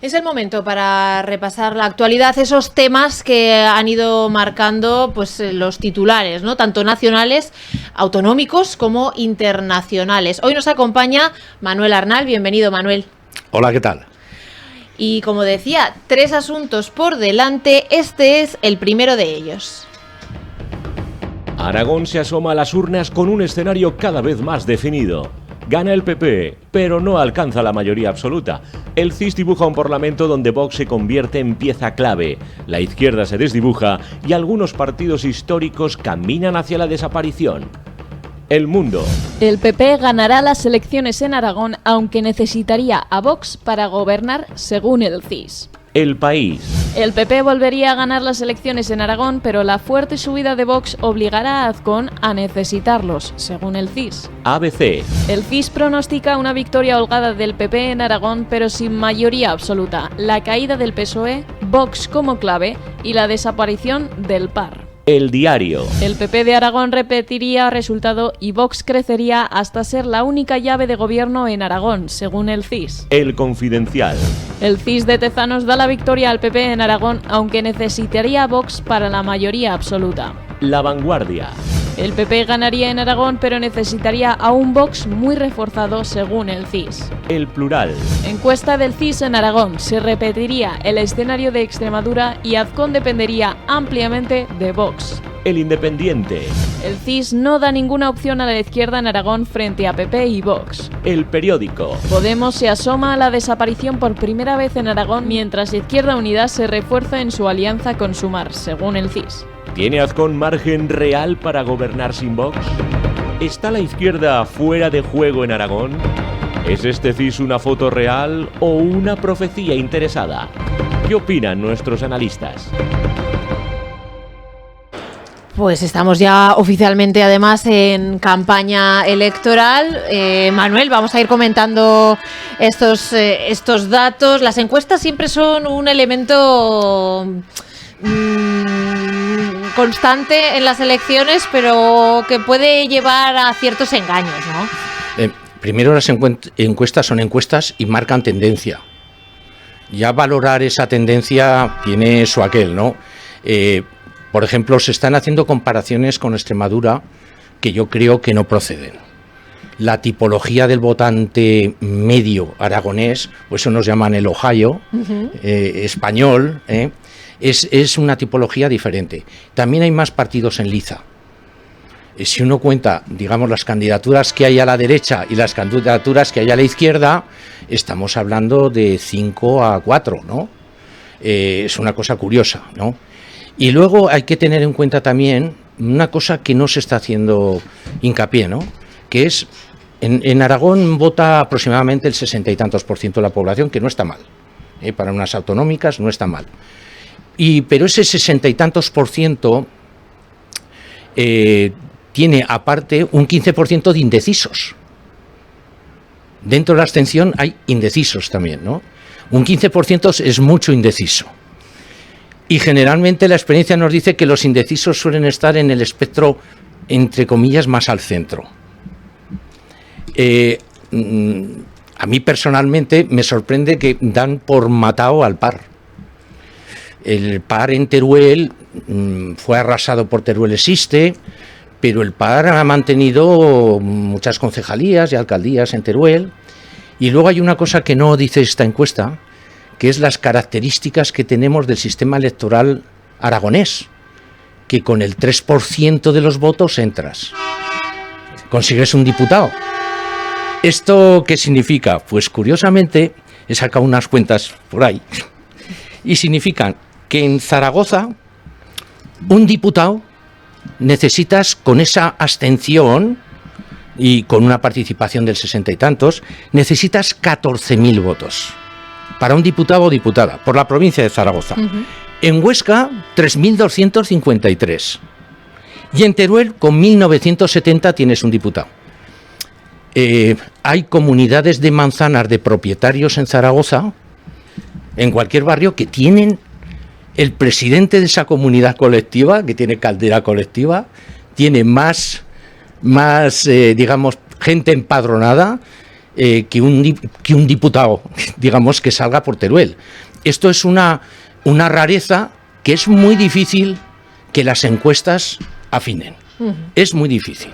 Es el momento para repasar la actualidad, esos temas que han ido marcando pues los titulares, ¿no? Tanto nacionales, autonómicos como internacionales. Hoy nos acompaña Manuel Arnal. Bienvenido, Manuel. Hola, ¿qué tal? Y como decía, 3 asuntos por delante. Este es el primero de ellos. Aragón se asoma a las urnas con un escenario cada vez más definido. Gana el PP, pero no alcanza la mayoría absoluta. El CIS dibuja un parlamento donde Vox se convierte en pieza clave. La izquierda se desdibuja y algunos partidos históricos caminan hacia la desaparición. El Mundo. El PP ganará las elecciones en Aragón, aunque necesitaría a Vox para gobernar, según el CIS. El País. El PP volvería a ganar las elecciones en Aragón, pero la fuerte subida de Vox obligará a Azcón a necesitarlos, según el CIS. ABC. El CIS pronostica una victoria holgada del PP en Aragón, pero sin mayoría absoluta, la caída del PSOE, Vox como clave y la desaparición del PAR. El Diario. El PP de Aragón repetiría resultado y Vox crecería hasta ser la única llave de gobierno en Aragón, según el CIS. El Confidencial. El CIS de Tezanos da la victoria al PP en Aragón, aunque necesitaría a Vox para la mayoría absoluta. La Vanguardia. El PP ganaría en Aragón, pero necesitaría a un Vox muy reforzado, según el CIS. El Plural. Encuesta del CIS en Aragón. Se repetiría el escenario de Extremadura y Azcón dependería ampliamente de Vox. El Independiente. El CIS no da ninguna opción a la izquierda en Aragón frente a PP y Vox. El Periódico. Podemos se asoma a la desaparición por primera vez en Aragón, mientras Izquierda Unida se refuerza en su alianza con Sumar, según el CIS. ¿Tiene Azcón margen real para gobernar sin Vox? ¿Está la izquierda fuera de juego en Aragón? ¿Es este CIS una foto real o una profecía interesada? ¿Qué opinan nuestros analistas? Pues estamos ya oficialmente además en campaña electoral. Manuel, vamos a ir comentando estos datos. Las encuestas siempre son un elemento constante en las elecciones, pero que puede llevar a ciertos engaños, ¿no? Primero, las encuestas son encuestas y marcan tendencia. Ya valorar esa tendencia tiene su aquel, ¿no? Por ejemplo, se están haciendo comparaciones con Extremadura que yo creo que no proceden. La tipología del votante medio aragonés, pues eso nos llaman el Ohio, español, es una tipología diferente. También hay más partidos en liza. Si uno cuenta, digamos, las candidaturas que hay a la derecha y las candidaturas que hay a la izquierda, estamos hablando de 5-4, ¿no? Es una cosa curiosa, ¿no? Y luego hay que tener en cuenta también una cosa que no se está haciendo hincapié, ¿no? Que es, en Aragón vota aproximadamente el 60 y tantos % de la población, que no está mal. Para unas autonómicas no está mal. Pero ese 60 y tantos % tiene aparte un 15% de indecisos. Dentro de la abstención hay indecisos también, ¿no? Un 15% es mucho indeciso. Y generalmente la experiencia nos dice que los indecisos suelen estar en el espectro, entre comillas, más al centro. A mí personalmente me sorprende que dan por matado al PAR. El PAR en Teruel fue arrasado por Teruel Existe, pero el PAR ha mantenido muchas concejalías y alcaldías en Teruel. Y luego hay una cosa que no dice esta encuesta, que es las características que tenemos del sistema electoral aragonés, que con el 3% de los votos entras, consigues un diputado. ¿Esto qué significa? Pues curiosamente he sacado unas cuentas por ahí y significan que en Zaragoza un diputado necesitas, con esa abstención y con una participación del 60 y tantos, necesitas 14.000 votos para un diputado o diputada por la provincia de Zaragoza. En Huesca, 3.253. Y en Teruel, con 1.970 tienes un diputado. Hay comunidades de manzanas de propietarios en Zaragoza, en cualquier barrio, que tienen el presidente de esa comunidad colectiva, que tiene caldera colectiva, tiene más digamos, gente empadronada que un diputado, digamos, que salga por Teruel. Esto es una rareza que es muy difícil que las encuestas afinen. Es muy difícil.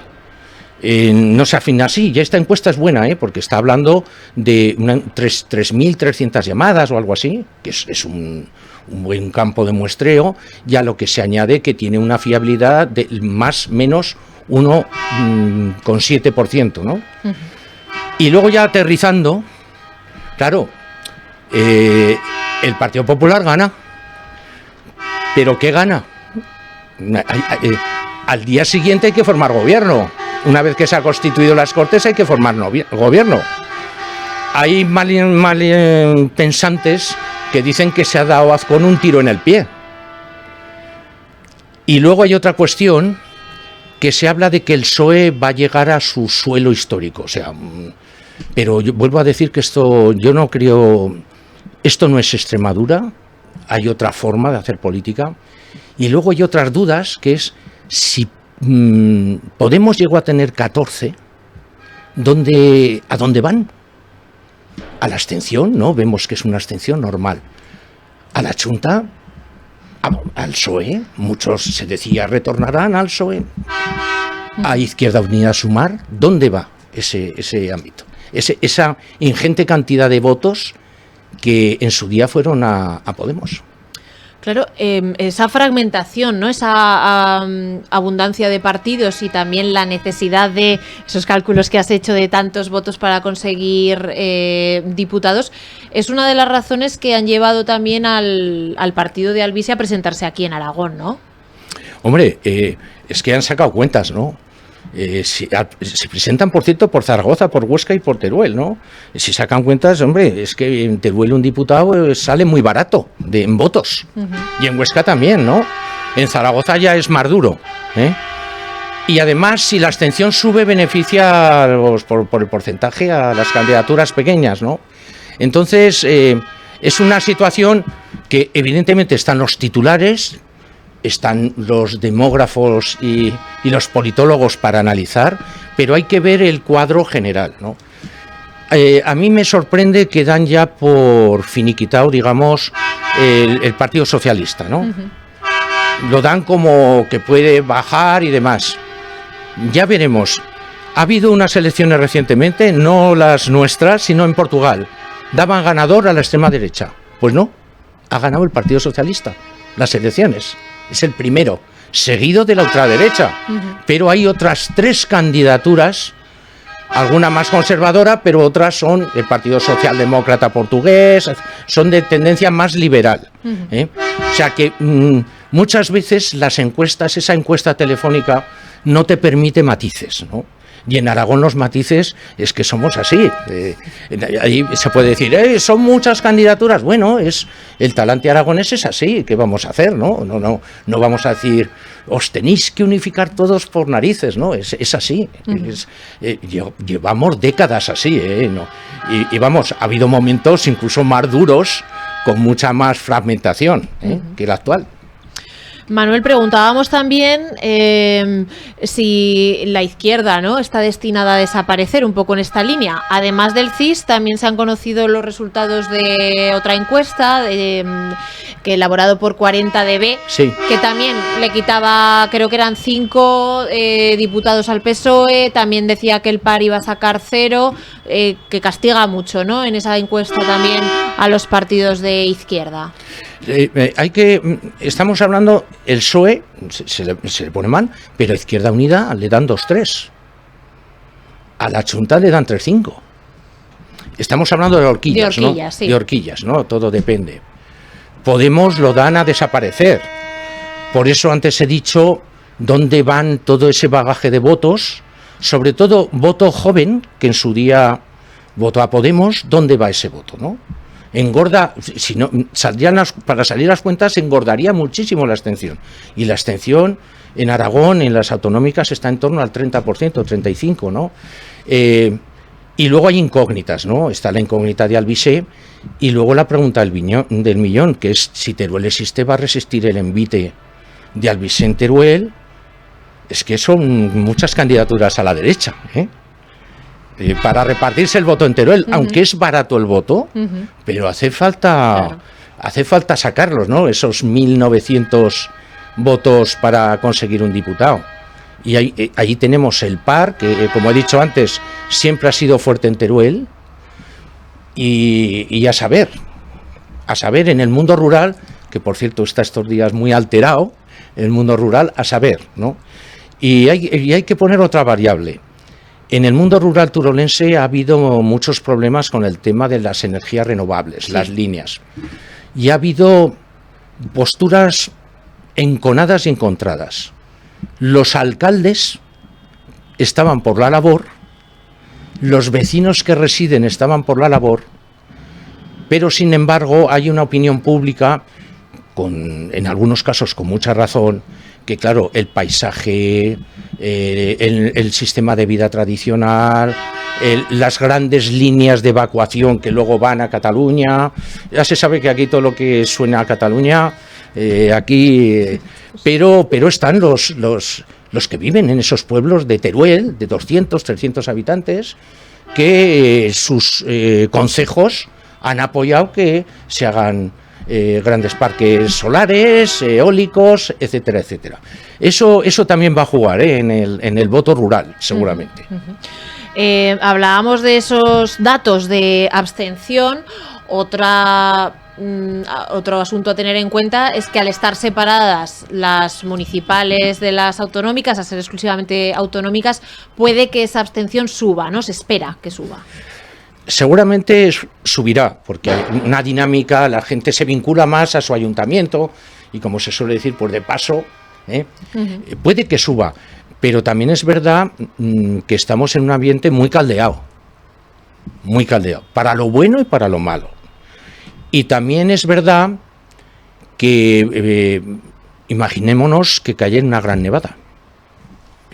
No se afina así. Ya esta encuesta es buena, porque está hablando de 3.300 llamadas o algo así, que es un buen campo de muestreo, y a lo que se añade que tiene una fiabilidad de más o menos 1,7%, ¿no? Y luego ya aterrizando, claro, el Partido Popular gana. ¿Pero qué gana? Al día siguiente hay que formar gobierno. Una vez que se ha constituido las Cortes hay que formar gobierno. Hay malinpensantes que dicen que se ha dado Azcón un tiro en el pie. Y luego hay otra cuestión, que se habla de que el PSOE va a llegar a su suelo histórico. O sea, pero yo vuelvo a decir que yo no creo, esto no es Extremadura, hay otra forma de hacer política. Y luego hay otras dudas, que es si Podemos llegó a tener 14, ¿a dónde van? A la abstención, ¿no? Vemos que es una abstención normal. A la Chunta, al PSOE, muchos se decía retornarán al PSOE. A Izquierda Unida, Sumar, ¿dónde va ese ámbito? Esa ingente cantidad de votos que en su día fueron a Podemos. Claro, esa fragmentación, ¿no? Esa abundancia de partidos y también la necesidad de esos cálculos que has hecho de tantos votos para conseguir diputados, es una de las razones que han llevado también al partido de Albise a presentarse aquí en Aragón, ¿no? Hombre, es que han sacado cuentas, ¿no? Se presentan, por cierto, por Zaragoza, por Huesca y por Teruel, ¿no? Si sacan cuentas, hombre, es que en Teruel un diputado sale muy barato en votos. Y en Huesca también, ¿no? En Zaragoza ya es más duro, ¿eh? Y además, si la abstención sube, beneficia por el porcentaje a las candidaturas pequeñas, ¿no? Entonces, es una situación que evidentemente están los titulares, están los demógrafos y los politólogos para analizar, pero hay que ver el cuadro general, ¿no? A mí me sorprende que dan ya por finiquitado, digamos, el Partido Socialista, ¿no? Lo dan como que puede bajar y demás. Ya veremos. Ha habido unas elecciones recientemente, no las nuestras, sino en Portugal. Daban ganador a la extrema derecha. Pues no, ha ganado el Partido Socialista las elecciones. Es el primero, seguido de la ultraderecha. Pero hay otras 3 candidaturas, alguna más conservadora, pero otras son el Partido Socialdemócrata portugués, son de tendencia más liberal. O sea que muchas veces las encuestas, esa encuesta telefónica, no te permite matices, ¿no? Y en Aragón los matices es que somos así. Ahí se puede decir, son muchas candidaturas. Bueno, el talante aragonés es así. ¿Qué vamos a hacer? No vamos a decir, os tenéis que unificar todos por narices, ¿no? Es así. Llevamos décadas así, ¿no? Y vamos, ha habido momentos incluso más duros, con mucha más fragmentación que el actual. Manuel, preguntábamos también si la izquierda, ¿no?, está destinada a desaparecer un poco en esta línea. Además del CIS, también se han conocido los resultados de otra encuesta que elaborado por 40DB, sí, que también le quitaba, creo que eran 5 diputados al PSOE, también decía que el PAR iba a sacar 0, que castiga mucho, ¿no?, en esa encuesta también a los partidos de izquierda. Estamos hablando, el PSOE se le pone mal, pero a Izquierda Unida le dan 2-3, a la Chunta le dan 3-5. Estamos hablando de horquillas, ¿no? Sí. De horquillas, ¿no? Todo depende. Podemos lo dan a desaparecer. Por eso antes he dicho dónde van todo ese bagaje de votos, sobre todo voto joven, que en su día votó a Podemos, ¿dónde va ese voto, no? Engorda, si no para salir las cuentas, engordaría muchísimo la abstención. Y la abstención en Aragón, en las autonómicas, está en torno al 30%, 35%, ¿no? Y luego hay incógnitas, ¿no? Está la incógnita de Albise y luego la pregunta del millón, que es si Teruel existe, ¿va a resistir el envite de Albise en Teruel? Es que son muchas candidaturas a la derecha, ¿eh? para repartirse el voto en Teruel, aunque es barato el voto, pero hace falta sacarlos, ¿no? Esos 1.900 votos para conseguir un diputado. Y ahí tenemos el PAR, que como he dicho antes, siempre ha sido fuerte en Teruel, y a saber en el mundo rural, que por cierto está estos días muy alterado, el mundo rural, a saber, ¿no? Y hay que poner otra variable. En el mundo rural turolense ha habido muchos problemas con el tema de las energías renovables, las líneas. Y ha habido posturas enconadas y encontradas. Los alcaldes estaban por la labor, los vecinos que residen estaban por la labor, pero sin embargo hay una opinión pública, en algunos casos con mucha razón, que claro, el paisaje, el sistema de vida tradicional, las grandes líneas de evacuación que luego van a Cataluña, ya se sabe que aquí todo lo que suena a Cataluña, pero están los que viven en esos pueblos de Teruel, de 200, 300 habitantes, que sus concejos han apoyado que se hagan grandes parques solares, eólicos, etcétera, etcétera. Eso también va a jugar en el voto rural, seguramente. Hablábamos de esos datos de abstención. Otro asunto a tener en cuenta es que al estar separadas las municipales de las autonómicas, a ser exclusivamente autonómicas, puede que esa abstención suba, ¿no? Se espera que suba. Seguramente subirá, porque hay una dinámica, la gente se vincula más a su ayuntamiento y, como se suele decir, pues de paso, puede que suba, pero también es verdad que estamos en un ambiente muy caldeado, para lo bueno y para lo malo. Y también es verdad que imaginémonos que cayera una gran nevada.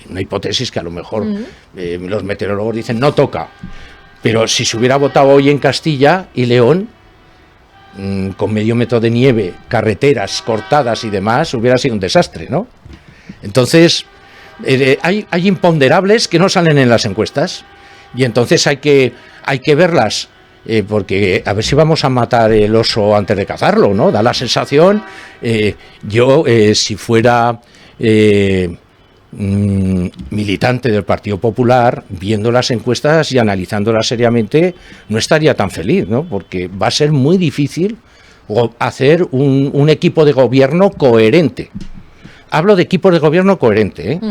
Una hipótesis que a lo mejor los meteorólogos dicen no toca. Pero si se hubiera votado hoy en Castilla y León, con medio metro de nieve, carreteras cortadas y demás, hubiera sido un desastre, ¿no? Entonces, hay imponderables que no salen en las encuestas, y entonces hay que verlas, porque a ver si vamos a matar el oso antes de cazarlo, ¿no? Da la sensación, si fuera militante del Partido Popular, viendo las encuestas y analizándolas seriamente, no estaría tan feliz, ¿no? Porque va a ser muy difícil hacer un equipo de gobierno coherente. Hablo de equipo de gobierno coherente, ¿eh?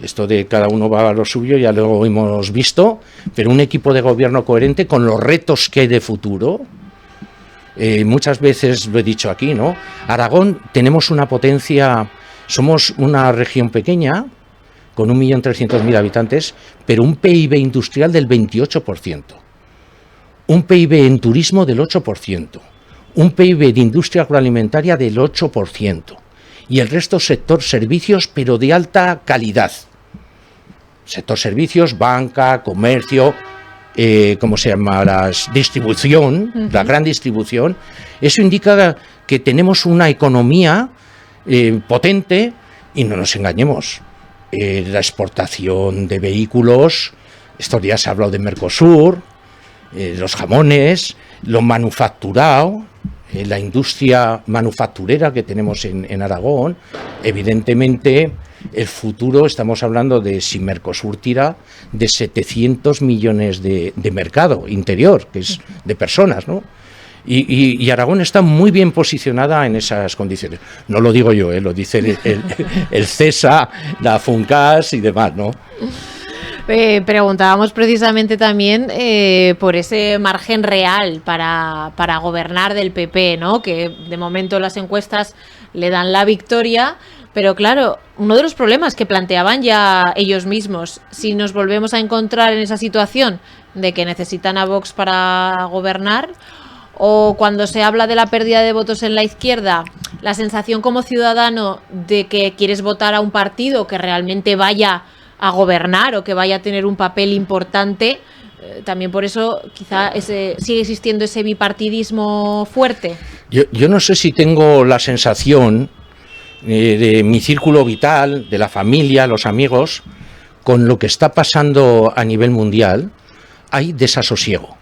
Esto de cada uno va a lo suyo ya lo hemos visto, pero un equipo de gobierno coherente con los retos que hay de futuro. Muchas veces lo he dicho aquí, ¿no? Aragón tenemos una potencia. Somos una región pequeña, con 1.300.000 habitantes, pero un PIB industrial del 28%, un PIB en turismo del 8%, un PIB de industria agroalimentaria del 8%, y el resto sector servicios, pero de alta calidad. Sector servicios, banca, comercio, ¿cómo se llama? Distribución, la gran distribución. Eso indica que tenemos una economía potente, y no nos engañemos, la exportación de vehículos, estos días se ha hablado de Mercosur, los jamones, lo manufacturado, la industria manufacturera que tenemos en Aragón. Evidentemente el futuro, estamos hablando de, si Mercosur tira, de 700 millones de mercado interior, que es de personas, ¿no? Y Aragón está muy bien posicionada en esas condiciones. No lo digo yo, lo dice el CESA, la FUNCAS y demás, ¿no? Preguntábamos precisamente también por ese margen real para gobernar del PP, ¿no? Que de momento las encuestas le dan la victoria, pero claro, uno de los problemas que planteaban ya ellos mismos, si nos volvemos a encontrar en esa situación de que necesitan a Vox para gobernar, o cuando se habla de la pérdida de votos en la izquierda, la sensación como ciudadano de que quieres votar a un partido que realmente vaya a gobernar o que vaya a tener un papel importante, también por eso quizá sigue existiendo ese bipartidismo fuerte. Yo no sé si tengo la sensación de mi círculo vital, de la familia, los amigos, con lo que está pasando a nivel mundial, hay desasosiego.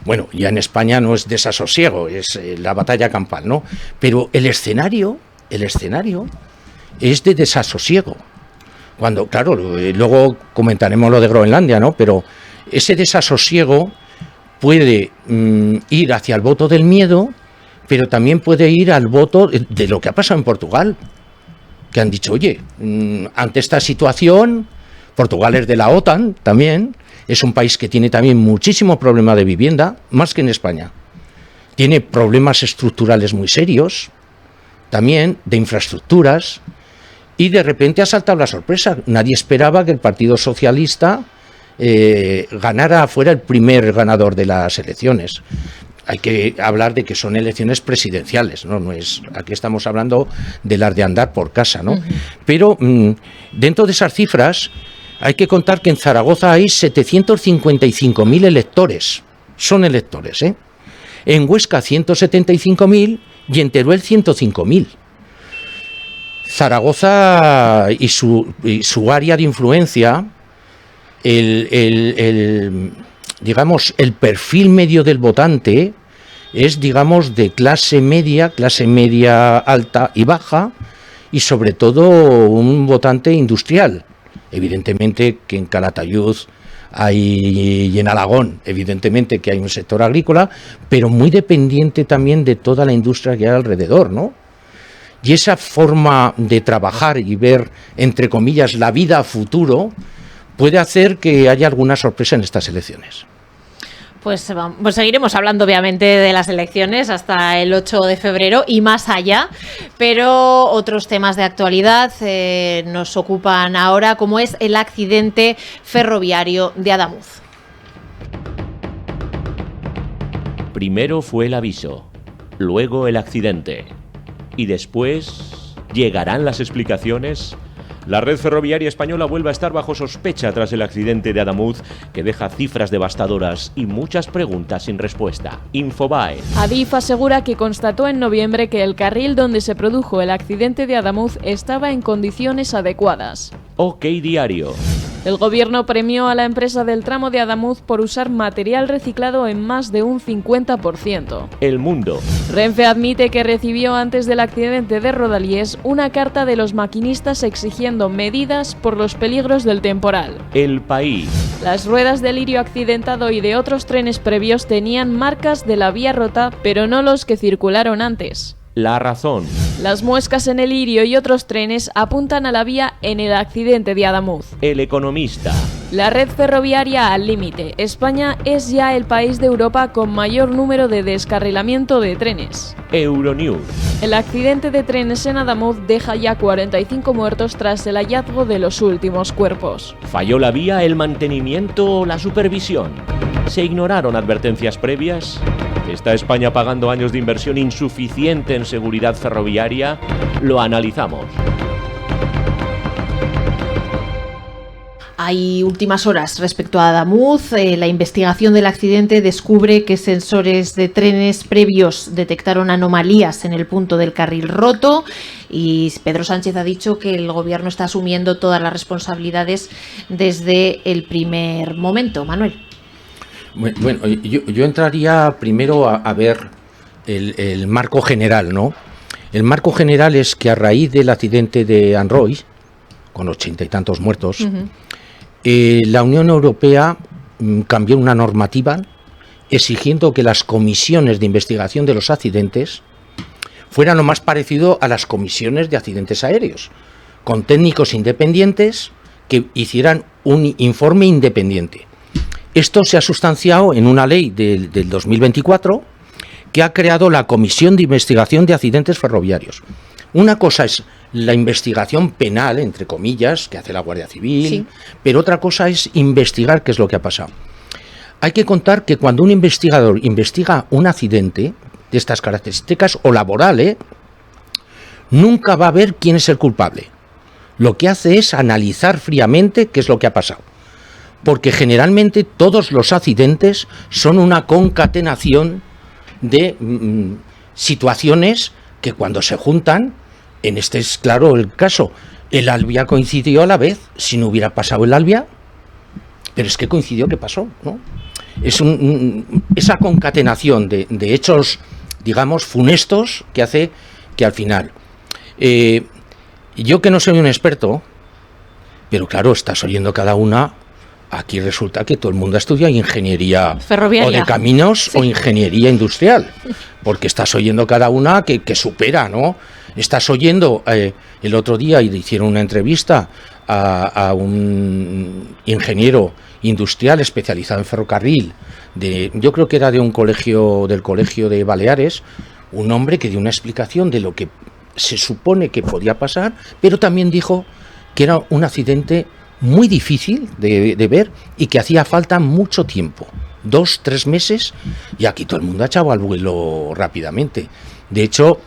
Bueno, ya en España no es desasosiego, es la batalla campal, ¿no? Pero el escenario es de desasosiego. Cuando, claro, luego comentaremos lo de Groenlandia, ¿no? Pero ese desasosiego puede ir hacia el voto del miedo, pero también puede ir al voto de lo que ha pasado en Portugal, que han dicho, oye, ante esta situación, Portugal es de la OTAN también, es un país que tiene también muchísimo problema de vivienda, más que en España. Tiene problemas estructurales muy serios, también de infraestructuras, y de repente ha saltado la sorpresa. Nadie esperaba que el Partido Socialista fuera el primer ganador de las elecciones. Hay que hablar de que son elecciones presidenciales, ¿no? Aquí estamos hablando de las de andar por casa, ¿no? Pero dentro de esas cifras hay que contar que en Zaragoza hay 755.000 electores. Son electores, ¿eh? En Huesca 175.000 y en Teruel 105.000. Zaragoza y su área de influencia, digamos, el perfil medio del votante es, digamos, de clase media alta y baja, y sobre todo un votante industrial. Evidentemente que en Calatayud y en Alagón, evidentemente que hay un sector agrícola, pero muy dependiente también de toda la industria que hay alrededor, ¿no? Y esa forma de trabajar y ver, entre comillas, la vida a futuro, puede hacer que haya alguna sorpresa en estas elecciones. Pues seguiremos hablando obviamente de las elecciones hasta el 8 de febrero y más allá, pero otros temas de actualidad nos ocupan ahora, como es el accidente ferroviario de Adamuz. Primero fue el aviso, luego el accidente y después ¿llegarán las explicaciones? La red ferroviaria española vuelve a estar bajo sospecha tras el accidente de Adamuz, que deja cifras devastadoras y muchas preguntas sin respuesta. Infobae. Adif asegura que constató en noviembre que el carril donde se produjo el accidente de Adamuz estaba en condiciones adecuadas. OK Diario. El gobierno premió a la empresa del tramo de Adamuz por usar material reciclado en más de un 50%. El Mundo. Renfe admite que recibió antes del accidente de Rodalies una carta de los maquinistas exigiendo medidas por los peligros del temporal. El País. Las ruedas del Lirio accidentado y de otros trenes previos tenían marcas de la vía rota, pero no los que circularon antes. La Razón. Las muescas en el Lirio y otros trenes apuntan a la vía en el accidente de Adamuz. El Economista. La red ferroviaria al límite. España es ya el país de Europa con mayor número de descarrilamiento de trenes. Euronews. El accidente de trenes en Adamuz deja ya 45 muertos tras el hallazgo de los últimos cuerpos. ¿Falló la vía, el mantenimiento o la supervisión? ¿Se ignoraron advertencias previas? ¿Está España pagando años de inversión insuficiente en seguridad ferroviaria? Lo analizamos. Hay últimas horas respecto a Adamuz. La investigación del accidente descubre que sensores de trenes previos detectaron anomalías en el punto del carril roto, y Pedro Sánchez ha dicho que el gobierno está asumiendo todas las responsabilidades desde el primer momento. Manuel. Bueno, yo entraría primero a ver el marco general, ¿no? El marco general es que a raíz del accidente de Anroy, con 80 y tantos muertos, la Unión Europea cambió una normativa exigiendo que las comisiones de investigación de los accidentes fueran lo más parecido a las comisiones de accidentes aéreos, con técnicos independientes que hicieran un informe independiente. Esto se ha sustanciado en una ley del 2024 que ha creado la Comisión de Investigación de Accidentes Ferroviarios. Una cosa es la investigación penal, entre comillas, que hace la Guardia Civil, sí, pero otra cosa es investigar qué es lo que ha pasado. Hay que contar que cuando un investigador investiga un accidente de estas características, o laboral, nunca va a ver quién es el culpable. Lo que hace es analizar fríamente qué es lo que ha pasado. Porque generalmente todos los accidentes son una concatenación de situaciones que cuando se juntan, en este es claro el caso, el Albia coincidió a la vez. Si no hubiera pasado el Albia, pero es que coincidió que pasó, ¿no? Es esa concatenación de hechos, digamos, funestos que hace que al final... yo que no soy un experto, pero claro, estás oyendo cada una... Aquí resulta que todo el mundo estudia ingeniería ferroviaria, o de caminos, sí, o ingeniería industrial, porque estás oyendo cada una que supera, ¿no? Estás oyendo, el otro día hicieron una entrevista a un ingeniero industrial especializado en ferrocarril, yo creo que era de un colegio, del Colegio de Baleares, un hombre que dio una explicación de lo que se supone que podía pasar, pero también dijo que era un accidente muy difícil de ver y que hacía falta mucho tiempo, 2-3 meses, y aquí todo el mundo ha echado al vuelo rápidamente. De hecho,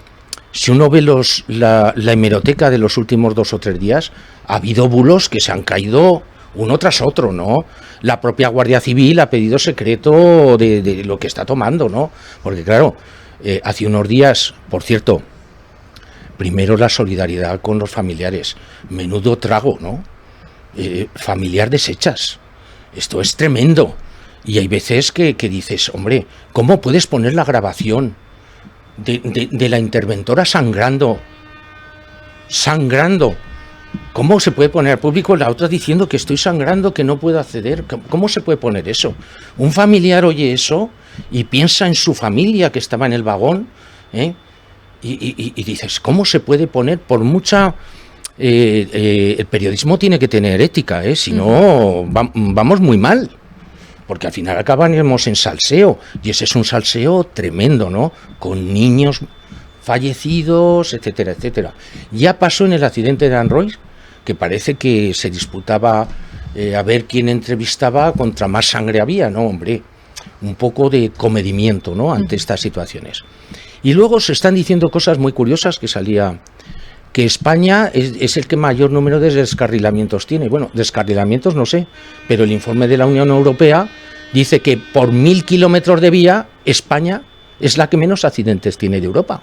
si uno ve la hemeroteca de los últimos 2 o 3 días, ha habido bulos que se han caído uno tras otro, ¿no? La propia Guardia Civil ha pedido secreto de lo que está tomando, ¿no? Porque claro, hace unos días, por cierto, primero la solidaridad con los familiares, menudo trago, ¿no? Familiar desechas, esto es tremendo, y hay veces que dices, hombre, ¿cómo puedes poner la grabación de la interventora sangrando? ¿Cómo se puede poner al público la otra diciendo que estoy sangrando, que no puedo acceder? ¿Cómo se puede poner eso? Un familiar oye eso y piensa en su familia que estaba en el vagón, y dices, ¿cómo se puede poner? Por mucha... el periodismo tiene que tener ética, si no vamos muy mal, porque al final acabaremos en salseo, y ese es un salseo tremendo, ¿no? Con niños fallecidos, etcétera, etcétera. Ya pasó en el accidente de Anroy, que parece que se disputaba a ver quién entrevistaba contra más sangre había, ¿no? Hombre, un poco de comedimiento, ¿no? Ante estas situaciones. Y luego se están diciendo cosas muy curiosas que salía... que España es el que mayor número de descarrilamientos tiene. Bueno, descarrilamientos no sé, pero el informe de la Unión Europea dice que por 1000 kilómetros de vía, España es la que menos accidentes tiene de Europa.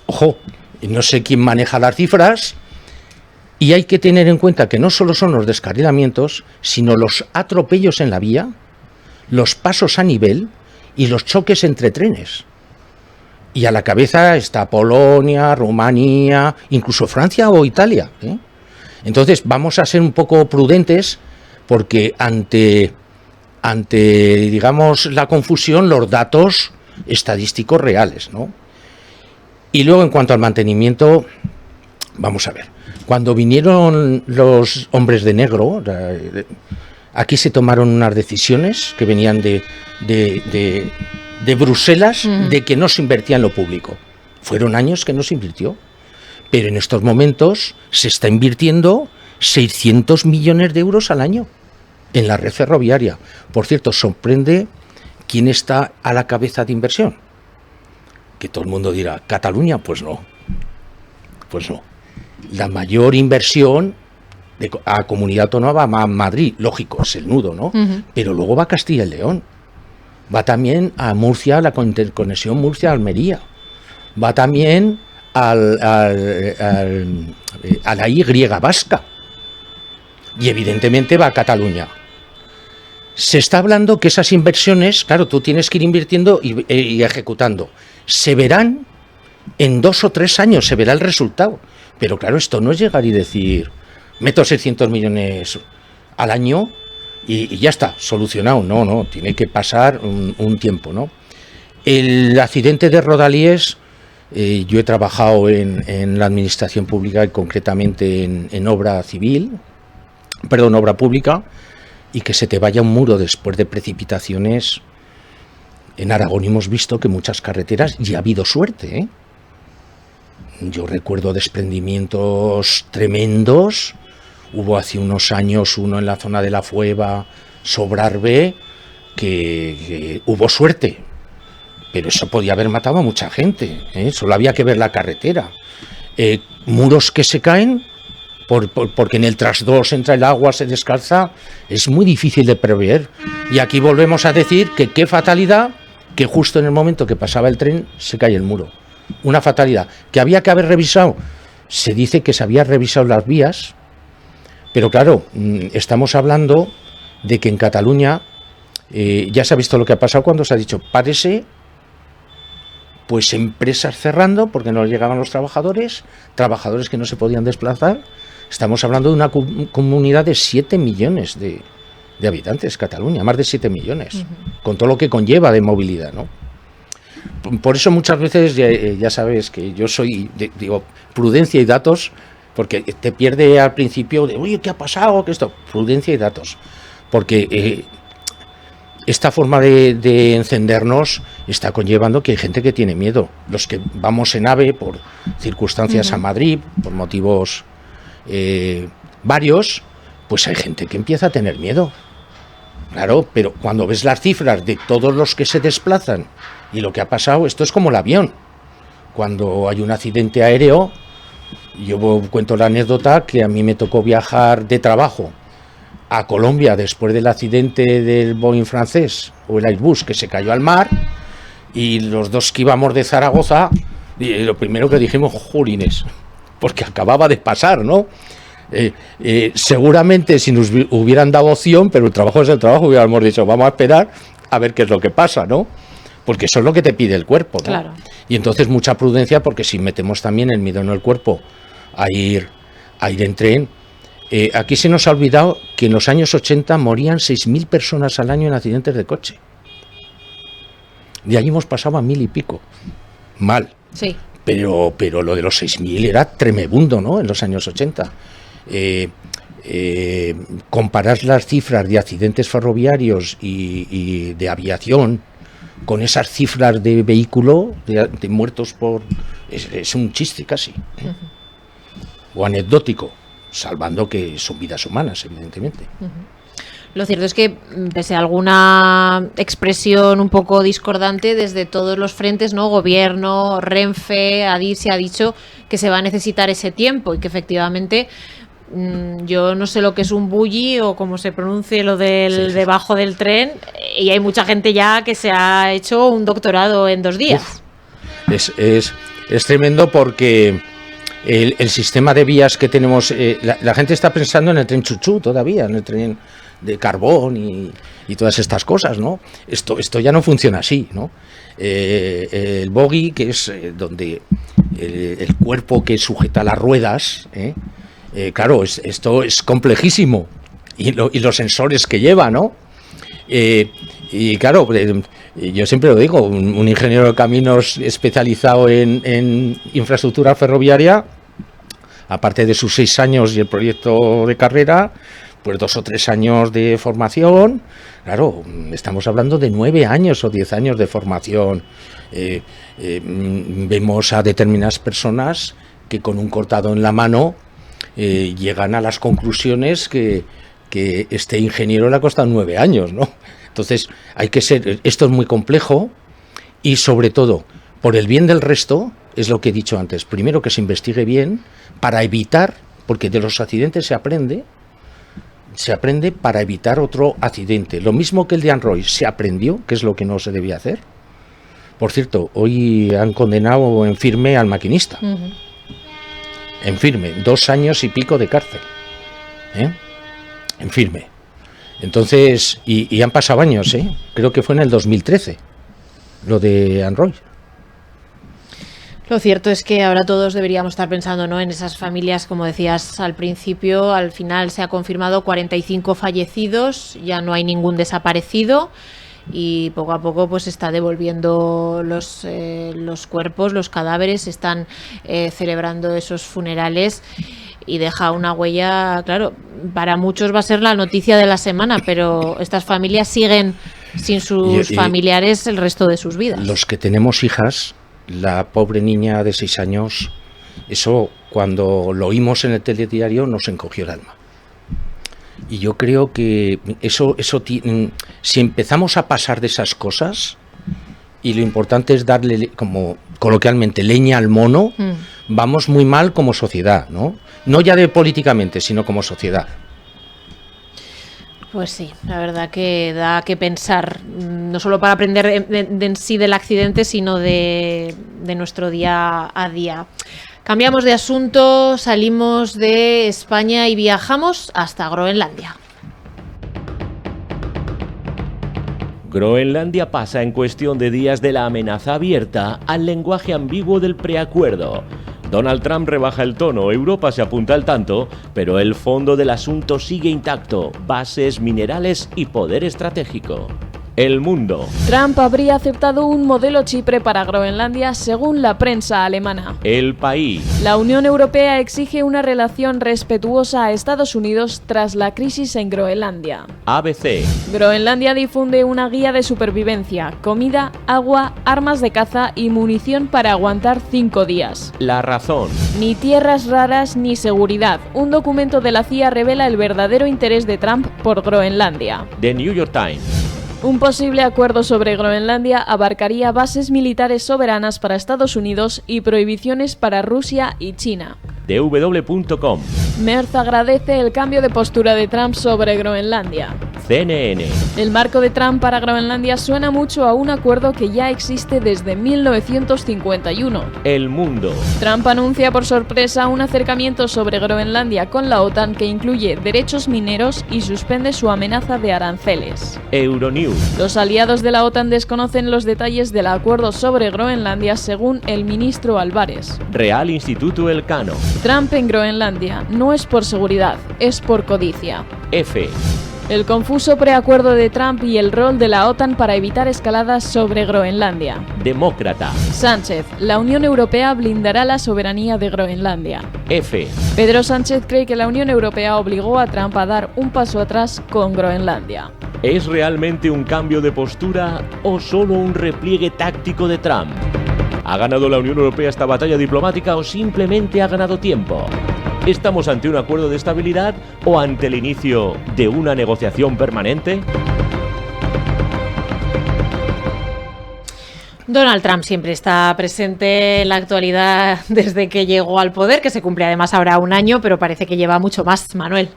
Ojo, no sé quién maneja las cifras, y hay que tener en cuenta que no solo son los descarrilamientos, sino los atropellos en la vía, los pasos a nivel y los choques entre trenes. Y a la cabeza está Polonia, Rumanía, incluso Francia o Italia, Entonces vamos a ser un poco prudentes, porque ante digamos la confusión, los datos estadísticos reales, ¿no? Y luego, en cuanto al mantenimiento, vamos a ver, cuando vinieron los hombres de negro, aquí se tomaron unas decisiones que venían de Bruselas, de que no se invertía en lo público. Fueron años que no se invirtió, pero en estos momentos se está invirtiendo 600 millones de euros al año en la red ferroviaria. Por cierto, sorprende quién está a la cabeza de inversión. Que todo el mundo dirá, ¿Cataluña? Pues no. Pues no. La mayor inversión a comunidad autónoma va a Madrid, lógico, es el nudo, ¿no? Pero luego va a Castilla y León. Va también a Murcia, la interconexión Murcia-Almería. Va también a la Y vasca. Y evidentemente va a Cataluña. Se está hablando que esas inversiones, claro, tú tienes que ir invirtiendo y ejecutando. Se verán en 2 o 3 años, se verá el resultado. Pero claro, esto no es llegar y decir, meto 600 millones al año y ya está, solucionado. No, tiene que pasar un tiempo, ¿no? El accidente de Rodalies, yo he trabajado en la administración pública y concretamente en obra pública, y que se te vaya un muro después de precipitaciones. En Aragón hemos visto que muchas carreteras ya ha habido suerte, Yo recuerdo desprendimientos tremendos. Hubo hace unos años uno en la zona de la Fueva, Sobrarbe, que hubo suerte, pero eso podía haber matado a mucha gente, Solo había que ver la carretera. Muros que se caen porque en el trasdos entra el agua, se descalza, es muy difícil de prever. Y aquí volvemos a decir que qué fatalidad que justo en el momento que pasaba el tren se cae el muro. Una fatalidad que había que haber revisado. Se dice que se habían revisado las vías, pero claro, estamos hablando de que en Cataluña ya se ha visto lo que ha pasado cuando se ha dicho párese, pues empresas cerrando porque no llegaban los trabajadores que no se podían desplazar. Estamos hablando de una comunidad de 7 millones de habitantes, Cataluña, más de 7 millones, con todo lo que conlleva de movilidad, ¿no? Por eso muchas veces ya sabes que yo soy, digo, prudencia y datos, porque te pierde al principio de, oye, ¿qué ha pasado? ¿Qué esto? Prudencia y datos, porque esta forma de encendernos está conllevando que hay gente que tiene miedo. Los que vamos en AVE por circunstancias a Madrid, por motivos varios, pues hay gente que empieza a tener miedo. Claro, pero cuando ves las cifras de todos los que se desplazan y lo que ha pasado, esto es como el avión. Cuando hay un accidente aéreo, yo cuento la anécdota que a mí me tocó viajar de trabajo a Colombia después del accidente del Boeing francés o el Airbus que se cayó al mar, y los dos que íbamos de Zaragoza, y lo primero que dijimos, jolines, porque acababa de pasar, ¿no? Seguramente si nos hubieran dado opción, pero el trabajo es el trabajo, hubiéramos dicho, vamos a esperar a ver qué es lo que pasa, ¿no? Porque eso es lo que te pide el cuerpo, ¿no? Claro. Y entonces mucha prudencia, porque si metemos también el miedo en el cuerpo a ir en tren, aquí se nos ha olvidado que en los años 80 morían 6.000 personas al año en accidentes de coche. De ahí hemos pasado a 1.000 y pico. Mal. Sí. Pero lo de los 6.000 era tremebundo, ¿no? En los años 80. Comparar las cifras de accidentes ferroviarios y de aviación con esas cifras de vehículo, de muertos por... Es un chiste casi. O anecdótico, salvando que son vidas humanas, evidentemente. Lo cierto es que, pese a alguna expresión un poco discordante desde todos los frentes, ¿no? Gobierno, Renfe, Adif, se ha dicho que se va a necesitar ese tiempo y que efectivamente... yo no sé lo que es un bulli o cómo se pronuncie lo del debajo del tren, y hay mucha gente ya que se ha hecho un doctorado en 2 días. Es tremendo porque el sistema de vías que tenemos, la gente está pensando en el tren chuchú todavía, en el tren de carbón y todas estas cosas, ¿no? Esto ya no funciona así, ¿no? El bogie, que es donde el cuerpo que sujeta las ruedas, claro, esto es complejísimo, y los sensores que lleva, ¿no? Y claro, yo siempre lo digo, un ingeniero de caminos especializado en infraestructura ferroviaria, aparte de sus 6 años y el proyecto de carrera, pues 2 o 3 años de formación. Claro, estamos hablando de 9 años o 10 años de formación. Vemos a determinadas personas que con un cortado en la mano llegan a las conclusiones que este ingeniero le ha costado 9 años, ¿no? Entonces, esto es muy complejo, y sobre todo, por el bien del resto, es lo que he dicho antes, primero que se investigue bien para evitar, porque de los accidentes se aprende para evitar otro accidente. Lo mismo que el de Anroy, se aprendió, que es lo que no se debía hacer. Por cierto, hoy han condenado en firme al maquinista. En firme, 2 años y pico de cárcel. En firme. Entonces, y han pasado años, creo que fue en el 2013, lo de Anroy. Lo cierto es que ahora todos deberíamos estar pensando, ¿no?, en esas familias, como decías al principio. Al final se ha confirmado 45 fallecidos, ya no hay ningún desaparecido, y poco a poco pues está devolviendo los cuerpos, los cadáveres, están celebrando esos funerales, y deja una huella. Claro, para muchos va a ser la noticia de la semana, pero estas familias siguen sin sus familiares el resto de sus vidas. Los que tenemos hijas, la pobre niña de 6 años, eso cuando lo oímos en el telediario nos encogió el alma. Y yo creo que eso si empezamos a pasar de esas cosas, y lo importante es darle, como coloquialmente, leña al mono, vamos muy mal como sociedad, ¿no? No ya de políticamente, sino como sociedad. Pues sí, la verdad que da que pensar, no solo para aprender en sí del accidente, sino de nuestro día a día. Cambiamos de asunto, salimos de España y viajamos hasta Groenlandia. Groenlandia pasa en cuestión de días de la amenaza abierta al lenguaje ambiguo del preacuerdo. Donald Trump rebaja el tono, Europa se apunta al tanto, pero el fondo del asunto sigue intacto: bases, minerales y poder estratégico. El Mundo. Trump habría aceptado un modelo Chipre para Groenlandia según la prensa alemana. El País. La Unión Europea exige una relación respetuosa a Estados Unidos tras la crisis en Groenlandia. ABC. Groenlandia difunde una guía de supervivencia: comida, agua, armas de caza y munición para aguantar 5 días. La Razón. Ni tierras raras ni seguridad. Un documento de la CIA revela el verdadero interés de Trump por Groenlandia. The New York Times. Un posible acuerdo sobre Groenlandia abarcaría bases militares soberanas para Estados Unidos y prohibiciones para Rusia y China. dw.com. Merz agradece el cambio de postura de Trump sobre Groenlandia. CNN. El marco de Trump para Groenlandia suena mucho a un acuerdo que ya existe desde 1951. El Mundo. Trump anuncia por sorpresa un acercamiento sobre Groenlandia con la OTAN que incluye derechos mineros y suspende su amenaza de aranceles. Euronews. Los aliados de la OTAN desconocen los detalles del acuerdo sobre Groenlandia según el ministro Álvarez. Real Instituto Elcano. Trump en Groenlandia no es por seguridad, es por codicia. F. El confuso preacuerdo de Trump y el rol de la OTAN para evitar escaladas sobre Groenlandia. Demócrata. Sánchez, la Unión Europea blindará la soberanía de Groenlandia. F. Pedro Sánchez cree que la Unión Europea obligó a Trump a dar un paso atrás con Groenlandia. ¿Es realmente un cambio de postura o solo un repliegue táctico de Trump? ¿Ha ganado la Unión Europea esta batalla diplomática o simplemente ha ganado tiempo? ¿Estamos ante un acuerdo de estabilidad o ante el inicio de una negociación permanente? Donald Trump siempre está presente en la actualidad desde que llegó al poder, que se cumple además ahora un año, pero parece que lleva mucho más, Manuel.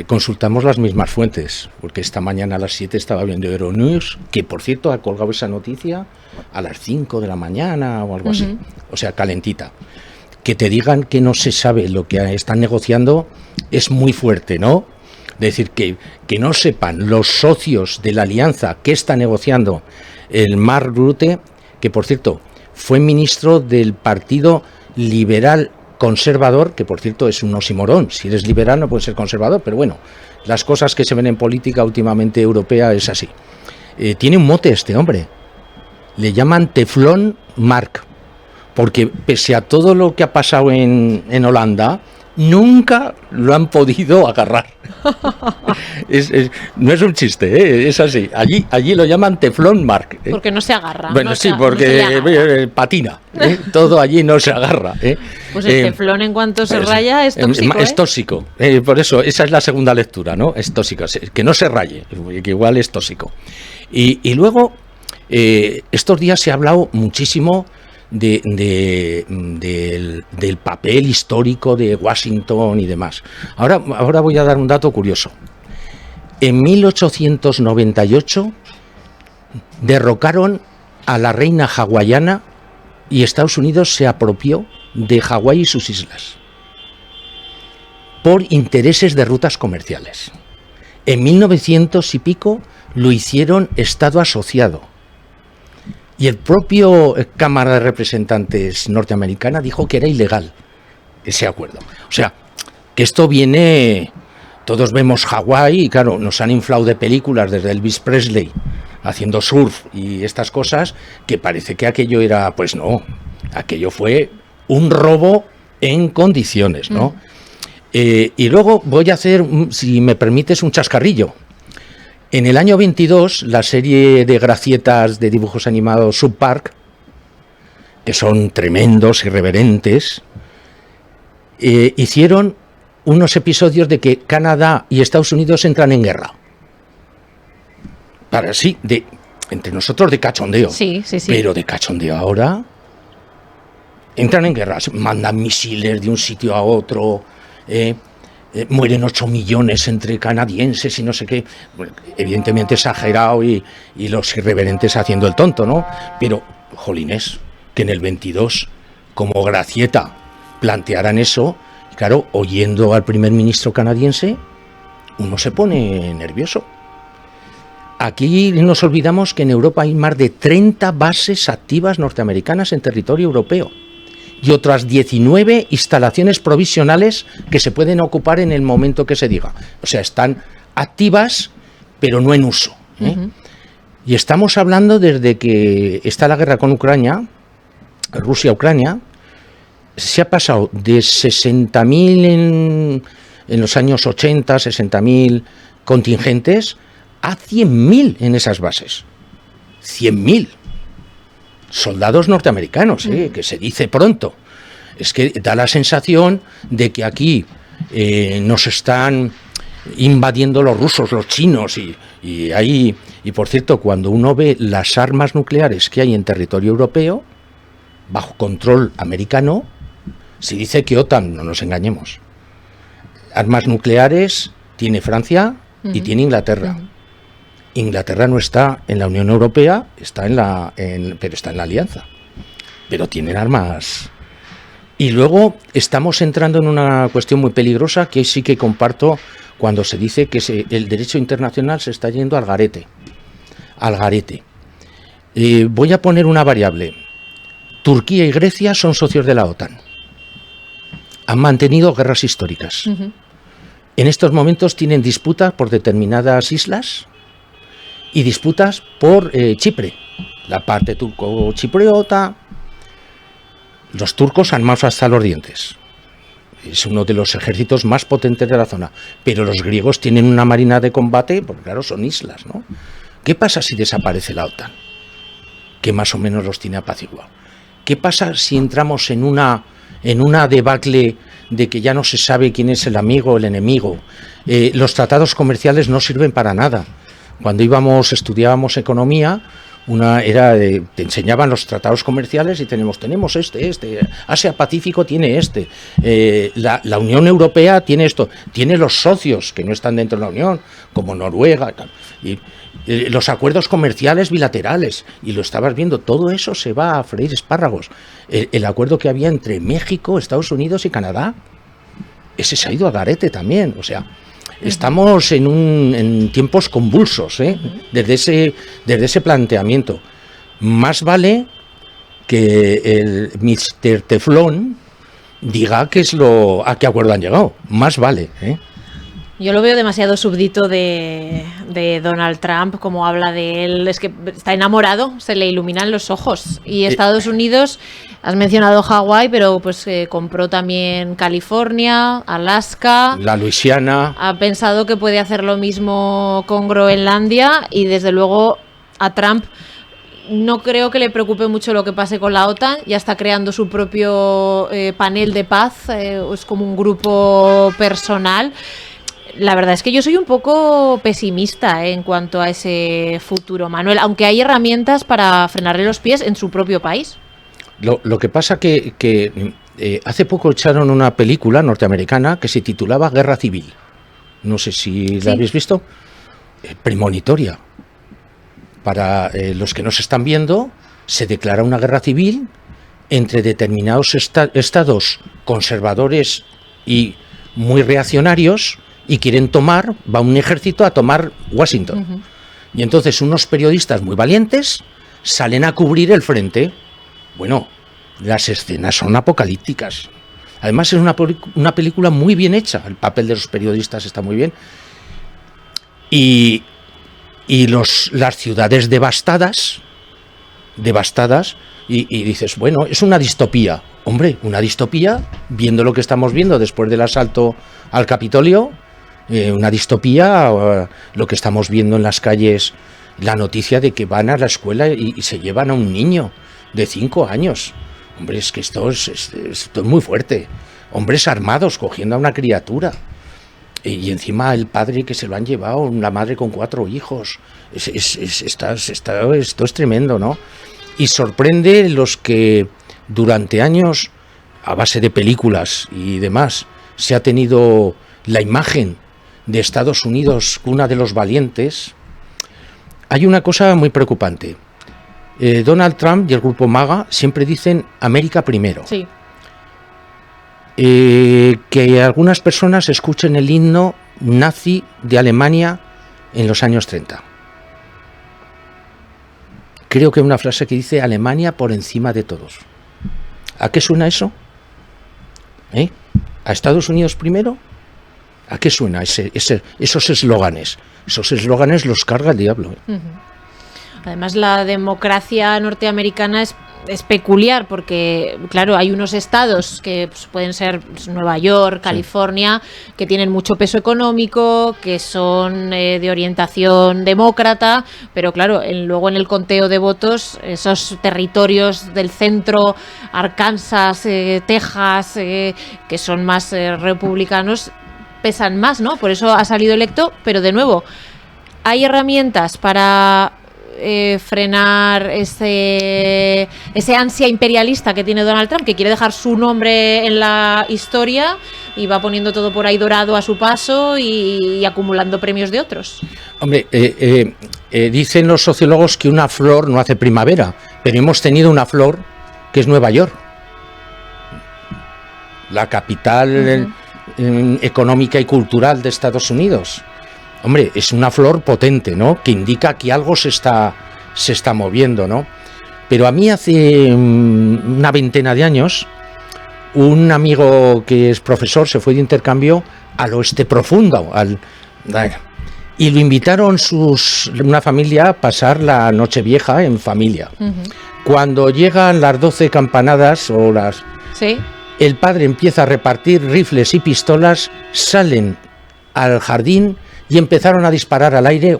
Consultamos las mismas fuentes, porque esta mañana a las 7 estaba viendo Euronews, que por cierto ha colgado esa noticia a las 5 de la mañana o algo así, o sea, calentita. Que te digan que no se sabe lo que están negociando es muy fuerte, ¿no? Es decir, que no sepan los socios de la alianza que está negociando el Mark Rutte, que por cierto fue ministro del Partido Liberal Conservador, que por cierto es un oxímoron: si eres liberal no puedes ser conservador, pero bueno, las cosas que se ven en política últimamente europea es así. Tiene un mote este hombre, le llaman Teflón Mark, porque pese a todo lo que ha pasado en Holanda, nunca lo han podido agarrar. No es un chiste, es así. Allí lo llaman Teflón Mark. Porque no se agarra. Bueno, no sí, se, porque no patina. Todo allí no se agarra. Pues el teflón, en cuanto se raya, es tóxico. Es tóxico. Por eso, esa es la segunda lectura, ¿no? Es tóxico. Que no se raye, que igual es tóxico. Y luego, estos días se ha hablado muchísimo del papel histórico de Washington y demás. Ahora voy a dar un dato curioso. En 1898 derrocaron a la reina hawaiana y Estados Unidos se apropió de Hawái y sus islas por intereses de rutas comerciales. En 1900 y pico lo hicieron Estado asociado. Y el propio Cámara de Representantes norteamericana dijo que era ilegal ese acuerdo. O sea, que esto viene... Todos vemos Hawái y claro, nos han inflado de películas desde Elvis Presley haciendo surf y estas cosas, que parece que aquello era... Pues no, aquello fue un robo en condiciones, ¿no? Y luego voy a hacer, si me permites, un chascarrillo. En el año 22, la serie de gracietas de dibujos animados South Park, que son tremendos, irreverentes, hicieron unos episodios de que Canadá y Estados Unidos entran en guerra. Para sí, entre nosotros de cachondeo. Sí. Pero de cachondeo ahora entran en guerra, mandan misiles de un sitio a otro, mueren 8 millones entre canadienses y no sé qué. Bueno, evidentemente exagerado y los irreverentes haciendo el tonto, ¿no? Pero, jolines, que en el 22, como gracieta, plantearan eso, claro, oyendo al primer ministro canadiense, uno se pone nervioso. aquí nos olvidamos que en Europa hay más de 30 bases activas norteamericanas en territorio europeo y otras 19 instalaciones provisionales que se pueden ocupar en el momento que se diga. O sea, están activas, pero no en uso. Y estamos hablando desde que está la guerra con Ucrania, Rusia-Ucrania, se ha pasado de 60.000 en los años 80, 60.000 contingentes, a 100.000 en esas bases. 100.000 soldados norteamericanos, que se dice pronto. Es que da la sensación de que aquí nos están invadiendo los rusos, los chinos, y ahí, y por cierto, cuando uno ve las armas nucleares que hay en territorio europeo, bajo control americano, se dice que OTAN, no nos engañemos. Armas nucleares tiene Francia y tiene Inglaterra. Inglaterra no está en la Unión Europea, pero está en la Alianza. Pero tienen armas. Y luego estamos entrando en una cuestión muy peligrosa que sí que comparto cuando se dice que el derecho internacional se está yendo al garete. Al garete. Voy a poner una variable. Turquía y Grecia son socios de la OTAN. Han mantenido guerras históricas. En estos momentos tienen disputas por determinadas islas y disputas por Chipre, la parte turco-chipriota. Los turcos armados hasta los dientes. Es uno de los ejércitos más potentes de la zona. Pero los griegos tienen una marina de combate, porque claro, son islas, ¿no? ¿Qué pasa si desaparece la OTAN? Que más o menos los tiene apaciguados. ¿Qué pasa si entramos en una debacle de que ya no se sabe quién es el amigo o el enemigo? Los tratados comerciales no sirven para nada. Cuando estudiábamos economía, te enseñaban los tratados comerciales y tenemos este, Asia-Pacífico tiene la Unión Europea tiene esto, tiene los socios que no están dentro de la Unión, como Noruega, y los acuerdos comerciales bilaterales, y lo estabas viendo, todo eso se va a freír espárragos. El acuerdo que había entre México, Estados Unidos y Canadá, ese se ha ido a garete también, o sea, estamos en tiempos convulsos, desde ese planteamiento. Más vale que el Mr. Teflón diga a qué acuerdo han llegado, más vale, Yo lo veo demasiado súbdito de Donald Trump, como habla de él, es que está enamorado, se le iluminan los ojos. Y Estados Unidos, has mencionado Hawái, pero pues compró también California, Alaska, la Luisiana. Ha pensado que puede hacer lo mismo con Groenlandia y desde luego a Trump no creo que le preocupe mucho lo que pase con la OTAN. Ya está creando su propio panel de paz, es como un grupo personal. La verdad es que yo soy un poco pesimista en cuanto a ese futuro, Manuel, aunque hay herramientas para frenarle los pies en su propio país. Lo que pasa que hace poco echaron una película norteamericana que se titulaba Guerra Civil. No sé si la habéis visto. Premonitoria. Para los que nos están viendo, se declara una guerra civil entre determinados estados conservadores y muy reaccionarios, y va un ejército a tomar Washington. Y entonces unos periodistas muy valientes salen a cubrir el frente. Bueno, las escenas son apocalípticas. Además es una película muy bien hecha, el papel de los periodistas está muy bien. Y las ciudades devastadas, y dices, bueno, es una distopía. Hombre, una distopía, viendo lo que estamos viendo después del asalto al Capitolio, una distopía, lo que estamos viendo en las calles, la noticia de que van a la escuela y se llevan a un niño de 5 años. Hombre, es que esto es muy fuerte. Hombres armados cogiendo a una criatura. Y encima el padre que se lo han llevado, una madre con 4 hijos. Esto es tremendo, ¿no? Y sorprende los que durante años, a base de películas y demás, se ha tenido la imagen de Estados Unidos, cuna de los valientes. Hay una cosa muy preocupante. Donald Trump y el grupo MAGA siempre dicen América primero. Sí. Que algunas personas escuchen el himno nazi de Alemania en los años 30. creo que una frase que dice Alemania por encima de todos. ¿A qué suena eso? ¿A Estados Unidos primero? ¿A qué suena esos eslóganes? Esos eslóganes los carga el diablo. Además, la democracia norteamericana es peculiar porque, claro, hay unos estados que pues, pueden ser Nueva York, California, que tienen mucho peso económico, que son de orientación demócrata, pero claro, luego en el conteo de votos, esos territorios del centro, Arkansas, Texas, que son más republicanos, pesan más, ¿no? Por eso ha salido electo, pero de nuevo, hay herramientas para frenar ese ansia imperialista que tiene Donald Trump, que quiere dejar su nombre en la historia y va poniendo todo por ahí dorado a su paso y acumulando premios de otros. Hombre, dicen los sociólogos que una flor no hace primavera, pero hemos tenido una flor que es Nueva York, la capital económica y cultural de Estados Unidos. Hombre, es una flor potente, ¿no? Que indica que algo se está moviendo, ¿no? Pero a mí hace una veintena de años, un amigo que es profesor se fue de intercambio al oeste profundo, y lo invitaron una familia a pasar la Nochevieja en familia. Cuando llegan las 12 campanadas o las... ¿Sí? El padre empieza a repartir rifles y pistolas, salen al jardín y empezaron a disparar al aire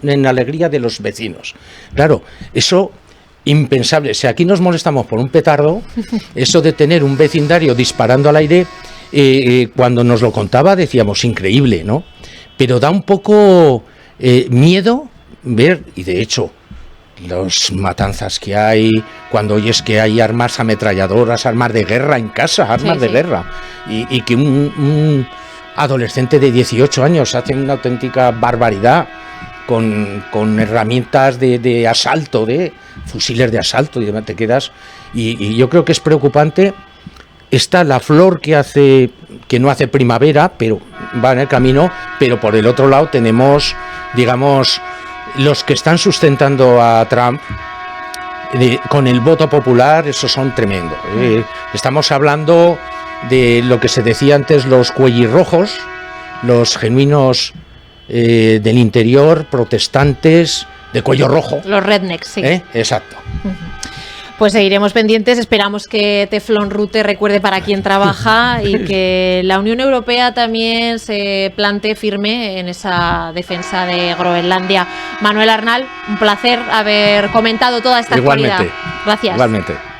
en alegría de los vecinos. Claro, eso impensable. Si aquí nos molestamos por un petardo, eso de tener un vecindario disparando al aire, cuando nos lo contaba decíamos increíble, ¿no? Pero da un poco miedo ver, y de hecho, las matanzas que hay, cuando oyes que hay armas ametralladoras, armas de guerra en casa, armas de guerra, y que un adolescente de 18 años hace una auténtica barbaridad con herramientas de asalto, de fusiles de asalto, y demás, te quedas. Y yo creo que es preocupante. Está la flor que no hace primavera, pero va en el camino, pero por el otro lado tenemos, digamos, los que están sustentando a Trump con el voto popular, esos son tremendos. Estamos hablando de lo que se decía antes, los cuellirrojos, los genuinos del interior, protestantes de cuello rojo. Los rednecks, sí. Exacto. Pues seguiremos pendientes, esperamos que Teflon Rute recuerde para quién trabaja y que la Unión Europea también se plantee firme en esa defensa de Groenlandia. Manuel Arnal, un placer haber comentado toda esta actualidad. Igualmente. Gracias. Igualmente.